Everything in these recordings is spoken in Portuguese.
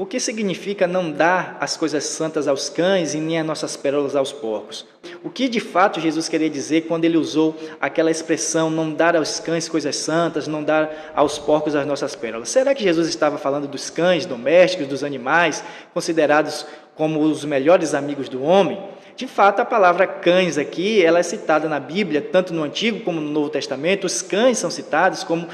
O que significa não dar as coisas santas aos cães e nem as nossas pérolas aos porcos? O que de fato Jesus queria dizer quando ele usou aquela expressão não dar aos cães coisas santas, não dar aos porcos as nossas pérolas? Será que Jesus estava falando dos cães domésticos, dos animais, considerados como os melhores amigos do homem? De fato, a palavra cães aqui, ela é citada na Bíblia, tanto no Antigo como no Novo Testamento. Os cães são citados como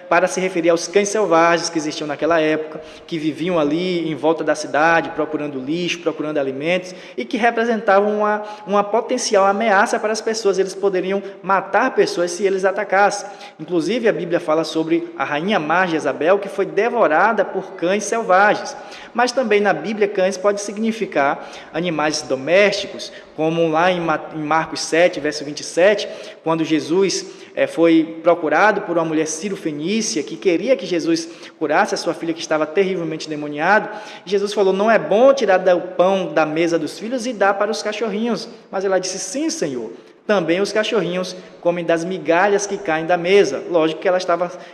para se referir aos cães selvagens que existiam naquela época, que viviam ali em volta da cidade, procurando lixo, procurando alimentos, e que representavam uma potencial ameaça para as pessoas. Eles poderiam matar pessoas se eles atacassem. Inclusive, a Bíblia fala sobre a rainha má Jezabel, que foi devorada por cães selvagens. Mas também na Bíblia, cães pode significar animais domésticos, como lá em Marcos 7, verso 27, quando Jesus foi procurado por uma mulher sírio-fenícia que queria que Jesus curasse a sua filha que estava terrivelmente endemoniada. Jesus falou, não é bom tirar o pão da mesa dos filhos e dar para os cachorrinhos. Mas ela disse, sim, Senhor. Também os cachorrinhos comem das migalhas que caem da mesa. Lógico que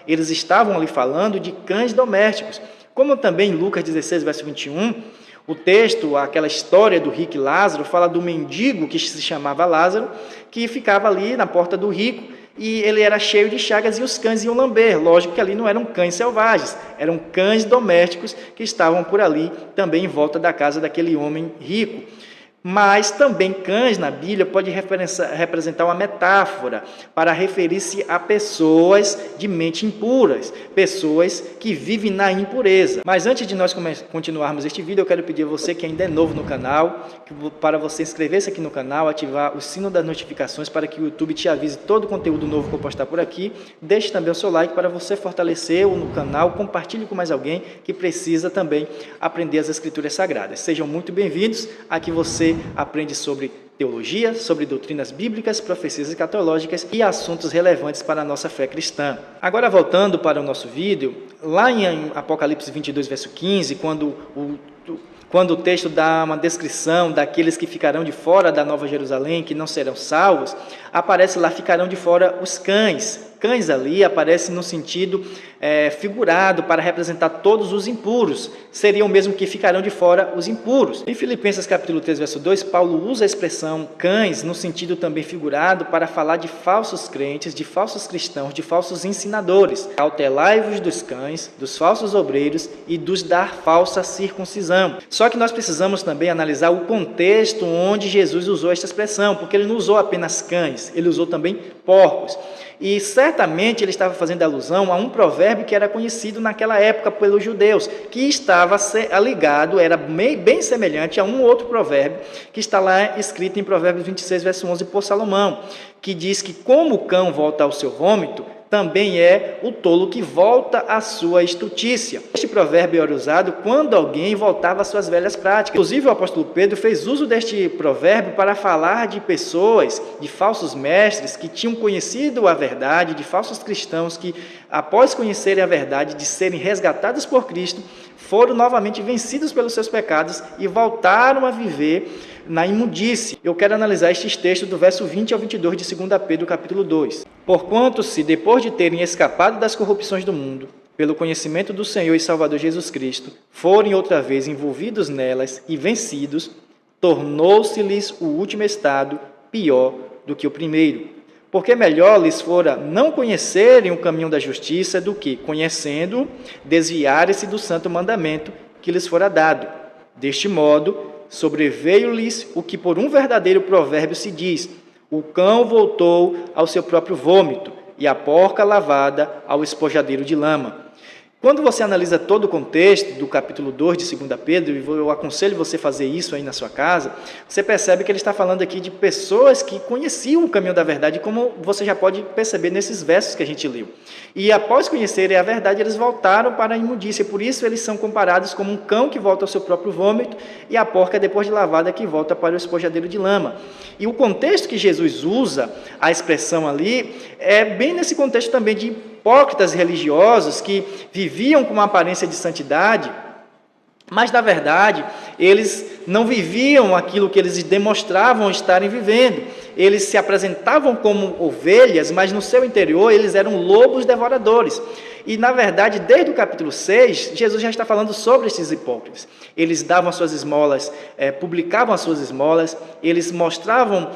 eles estavam ali falando de cães domésticos. Como também em Lucas 16, verso 21, o texto, aquela história do rico e Lázaro, fala do mendigo que se chamava Lázaro, que ficava ali na porta do rico, e ele era cheio de chagas e os cães iam lamber. Lógico que ali não eram cães selvagens, eram cães domésticos que estavam por ali, também em volta da casa daquele homem rico. Mas também cães na Bíblia pode representar uma metáfora para referir-se a pessoas de mente impuras, pessoas que vivem na impureza. Mas antes de nós continuarmos este vídeo, eu quero pedir a você que ainda é novo no canal, para você inscrever-se aqui no canal, ativar o sino das notificações para que o YouTube te avise todo o conteúdo novo que eu postar por aqui. Deixe também o seu like para você fortalecer no canal, compartilhe com mais alguém que precisa também aprender as Escrituras Sagradas. Sejam muito bem-vindos, aqui você aprende sobre teologia, sobre doutrinas bíblicas, profecias escatológicas e assuntos relevantes para a nossa fé cristã. Agora, voltando para o nosso vídeo, lá em Apocalipse 22, verso 15, quando o texto dá uma descrição daqueles que ficarão de fora da Nova Jerusalém, que não serão salvos, aparece lá, ficarão de fora os cães. Cães ali aparecem no sentido figurado para representar todos os impuros. Seriam mesmo que ficarão de fora os impuros. Em Filipenses capítulo 3, verso 2, Paulo usa a expressão cães no sentido também figurado para falar de falsos crentes, de falsos cristãos, de falsos ensinadores. Cautelai-vos dos cães, dos falsos obreiros e dos da falsa circuncisão. Só que nós precisamos também analisar o contexto onde Jesus usou esta expressão, porque ele não usou apenas cães, ele usou também porcos. E certamente ele estava fazendo alusão a um provérbio que era conhecido naquela época pelos judeus, que estava ligado, era bem semelhante a um outro provérbio, que está lá escrito em Provérbios 26, verso 11, por Salomão, que diz que como o cão volta ao seu vômito, também é o tolo que volta à sua estutícia. Este provérbio era usado quando alguém voltava às suas velhas práticas. Inclusive, o apóstolo Pedro fez uso deste provérbio para falar de pessoas, de falsos mestres que tinham conhecido a verdade, de falsos cristãos que, após conhecerem a verdade, de serem resgatados por Cristo, foram novamente vencidos pelos seus pecados e voltaram a viver na imundície. Eu quero analisar estes textos do verso 20 ao 22 de 2 Pedro, capítulo 2. Porquanto, se depois de terem escapado das corrupções do mundo, pelo conhecimento do Senhor e Salvador Jesus Cristo, forem outra vez envolvidos nelas e vencidos, tornou-se-lhes o último estado pior do que o primeiro. Porque melhor lhes fora não conhecerem o caminho da justiça do que, conhecendo, desviarem-se do santo mandamento que lhes fora dado. Deste modo, sobreveio-lhes o que por um verdadeiro provérbio se diz: o cão voltou ao seu próprio vômito, e a porca lavada ao espojadeiro de lama. Quando você analisa todo o contexto do capítulo 2 de 2 Pedro, e eu aconselho você a fazer isso aí na sua casa, você percebe que ele está falando aqui de pessoas que conheciam o caminho da verdade, como você já pode perceber nesses versos que a gente leu. E após conhecerem a verdade, eles voltaram para a imundícia, por isso eles são comparados como um cão que volta ao seu próprio vômito e a porca, depois de lavada, que volta para o espojadeiro de lama. E o contexto que Jesus usa, a expressão ali, é bem nesse contexto também de hipócritas religiosos que viviam com uma aparência de santidade, mas na verdade eles não viviam aquilo que eles demonstravam estarem vivendo. Eles se apresentavam como ovelhas, mas no seu interior eles eram lobos devoradores. E, na verdade, desde o capítulo 6, Jesus já está falando sobre esses hipócritas. Eles davam as suas esmolas, publicavam as suas esmolas, eles mostravam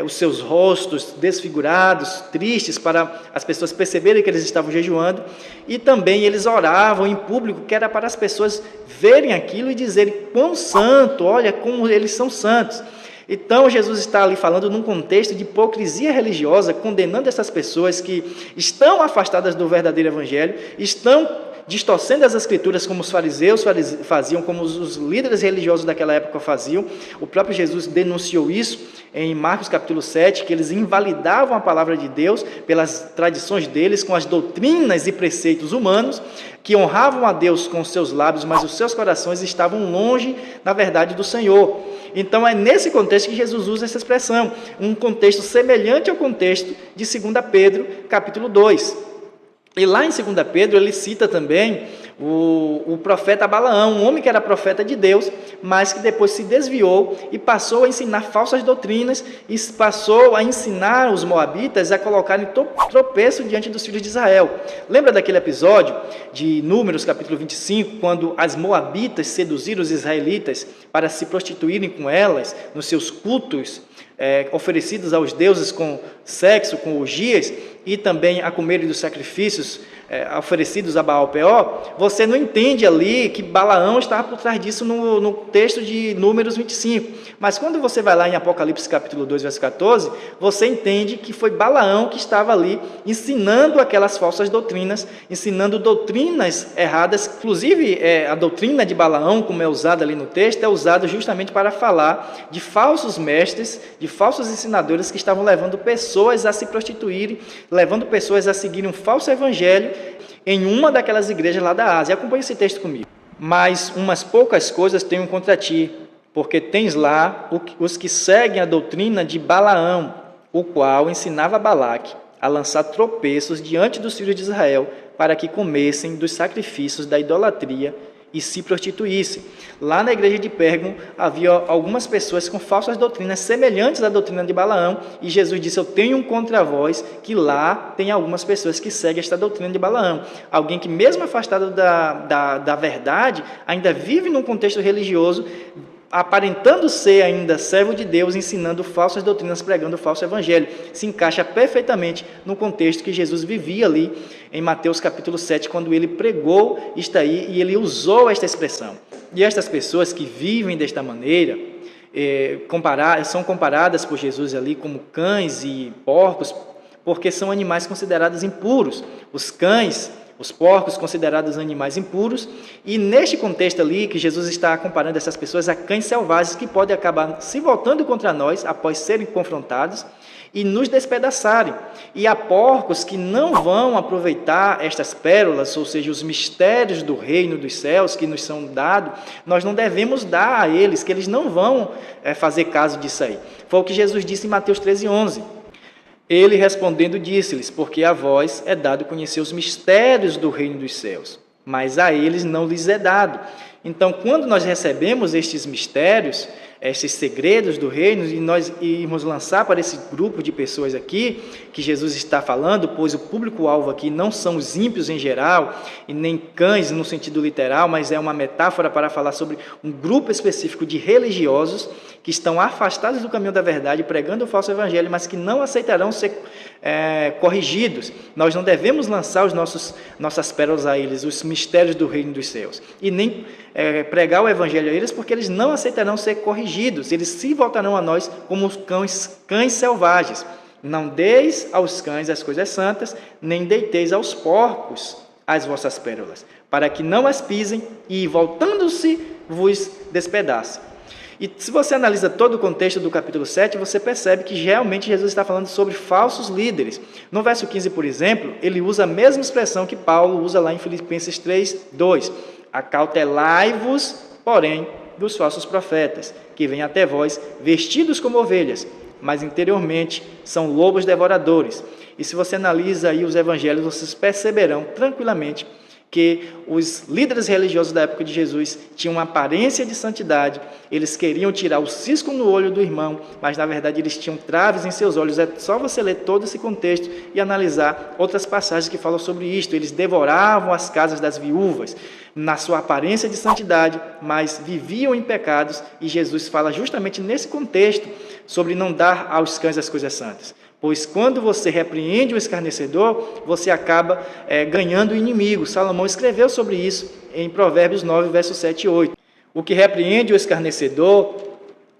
os seus rostos desfigurados, tristes, para as pessoas perceberem que eles estavam jejuando, e também eles oravam em público, que era para as pessoas verem aquilo e dizerem quão santo, olha como eles são santos. Então, Jesus está ali falando num contexto de hipocrisia religiosa, condenando essas pessoas que estão afastadas do verdadeiro evangelho, estão distorcendo as escrituras como os fariseus faziam, como os líderes religiosos daquela época faziam. O próprio Jesus denunciou isso em Marcos capítulo 7, que eles invalidavam a palavra de Deus pelas tradições deles, com as doutrinas e preceitos humanos, que honravam a Deus com os seus lábios, mas os seus corações estavam longe, na verdade, do Senhor. Então, é nesse contexto que Jesus usa essa expressão, um contexto semelhante ao contexto de 2 Pedro, capítulo 2. E lá em 2 Pedro, ele cita também o profeta Balaão, um homem que era profeta de Deus, mas que depois se desviou e passou a ensinar falsas doutrinas e passou a ensinar os moabitas a colocarem tropeço diante dos filhos de Israel. Lembra daquele episódio de Números, capítulo 25, quando as moabitas seduziram os israelitas para se prostituírem com elas nos seus cultos oferecidos aos deuses com sexo, com orgias, e também a comerem dos sacrifícios oferecidos a Baal-Peor? Você não entende ali que Balaão estava por trás disso no texto de Números 25. Mas quando você vai lá em Apocalipse capítulo 2, verso 14, você entende que foi Balaão que estava ali ensinando aquelas falsas doutrinas, ensinando doutrinas erradas. Inclusive, a doutrina de Balaão, como é usada ali no texto, é usada justamente para falar de falsos mestres, de falsos ensinadores que estavam levando pessoas a se prostituírem, levando pessoas a seguirem um falso evangelho em uma daquelas igrejas lá da Ásia. Acompanhe esse texto comigo. Mas umas poucas coisas tenho contra ti, porque tens lá os que seguem a doutrina de Balaão, o qual ensinava Balaque a lançar tropeços diante dos filhos de Israel, para que comessem dos sacrifícios da idolatria e se prostituíssem. Lá na igreja de Pérgamo havia algumas pessoas com falsas doutrinas semelhantes à doutrina de Balaão, e Jesus disse: eu tenho contra vós que lá tem algumas pessoas que seguem esta doutrina de Balaão. Alguém que, mesmo afastado da verdade, ainda vive num contexto religioso, aparentando ser ainda servo de Deus, ensinando falsas doutrinas, pregando o falso evangelho. Se encaixa perfeitamente no contexto que Jesus vivia ali em Mateus capítulo 7, quando ele pregou isto aí, e ele usou esta expressão. E estas pessoas que vivem desta maneira, são comparadas por Jesus ali como cães e porcos, porque são animais considerados impuros. Os cães, os porcos considerados animais impuros, e neste contexto ali que Jesus está comparando essas pessoas a cães selvagens que podem acabar se voltando contra nós após serem confrontados e nos despedaçarem, e a porcos que não vão aproveitar estas pérolas, ou seja, os mistérios do reino dos céus que nos são dados, nós não devemos dar a eles, que eles não vão fazer caso disso aí. Foi o que Jesus disse em Mateus 13:11. Ele respondendo disse-lhes: porque a vós é dado conhecer os mistérios do reino dos céus, mas a eles não lhes é dado. Então, quando nós recebemos estes mistérios, estes segredos do reino, e nós irmos lançar para esse grupo de pessoas aqui, que Jesus está falando, pois o público-alvo aqui não são os ímpios em geral, e nem cães no sentido literal, mas é uma metáfora para falar sobre um grupo específico de religiosos que estão afastados do caminho da verdade, pregando o falso evangelho, mas que não aceitarão ser corrigidos. Nós não devemos lançar nossas pérolas a eles, os mistérios do reino dos céus, e nem pregar o evangelho a eles, porque eles não aceitarão ser corrigidos, eles se voltarão a nós como cães selvagens. Não deis aos cães as coisas santas, nem deiteis aos porcos as vossas pérolas, para que não as pisem e, voltando-se, vos despedacem. E se você analisa todo o contexto do capítulo 7, você percebe que realmente Jesus está falando sobre falsos líderes. No verso 15, por exemplo, ele usa a mesma expressão que Paulo usa lá em Filipenses 3:2. Acautelai-vos, porém, dos falsos profetas, que vêm até vós vestidos como ovelhas, mas interiormente são lobos devoradores. E se você analisa aí os evangelhos, vocês perceberão tranquilamente que os líderes religiosos da época de Jesus tinham uma aparência de santidade, eles queriam tirar o cisco no olho do irmão, mas na verdade eles tinham traves em seus olhos. É só você ler todo esse contexto e analisar outras passagens que falam sobre isto. Eles devoravam as casas das viúvas na sua aparência de santidade, mas viviam em pecados, e Jesus fala justamente nesse contexto sobre não dar aos cães as coisas santas. Pois quando você repreende o escarnecedor, você acaba ganhando o inimigo. Salomão escreveu sobre isso em Provérbios 9, versos 7 e 8. O que repreende o escarnecedor,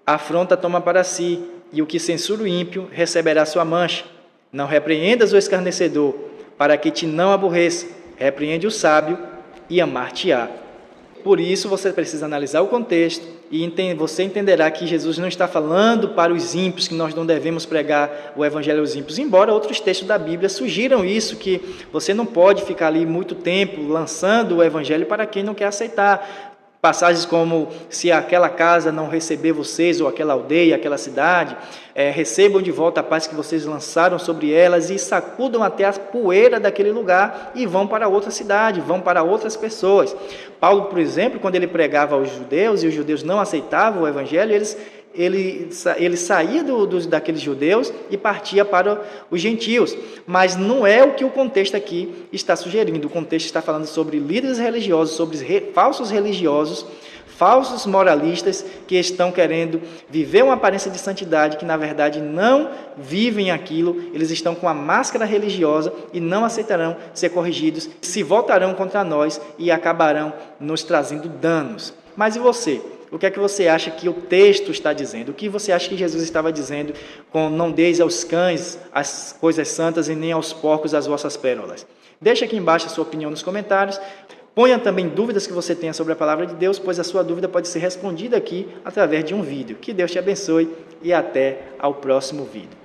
afronta toma para si, e o que censura o ímpio receberá sua mancha. Não repreendas o escarnecedor, para que te não aborreça. Repreende o sábio e amar-te-á. Por isso, você precisa analisar o contexto e você entenderá que Jesus não está falando para os ímpios, que nós não devemos pregar o evangelho aos ímpios, embora outros textos da Bíblia sugiram isso, que você não pode ficar ali muito tempo lançando o evangelho para quem não quer aceitar. Passagens como, se aquela casa não receber vocês, ou aquela aldeia, aquela cidade, recebam de volta a paz que vocês lançaram sobre elas e sacudam até a poeira daquele lugar e vão para outra cidade, vão para outras pessoas. Paulo, por exemplo, quando ele pregava aos judeus e os judeus não aceitavam o evangelho, ele saía daqueles judeus e partia para os gentios. Mas não é o que o contexto aqui está sugerindo. O contexto está falando sobre líderes religiosos, sobre falsos religiosos, falsos moralistas que estão querendo viver uma aparência de santidade, que na verdade não vivem aquilo. Eles estão com a máscara religiosa e não aceitarão ser corrigidos, se voltarão contra nós e acabarão nos trazendo danos. Mas e você? O que é que você acha que o texto está dizendo? O que você acha que Jesus estava dizendo com não deis aos cães as coisas santas e nem aos porcos as vossas pérolas? Deixa aqui embaixo a sua opinião nos comentários. Ponha também dúvidas que você tenha sobre a palavra de Deus, pois a sua dúvida pode ser respondida aqui através de um vídeo. Que Deus te abençoe e até ao próximo vídeo.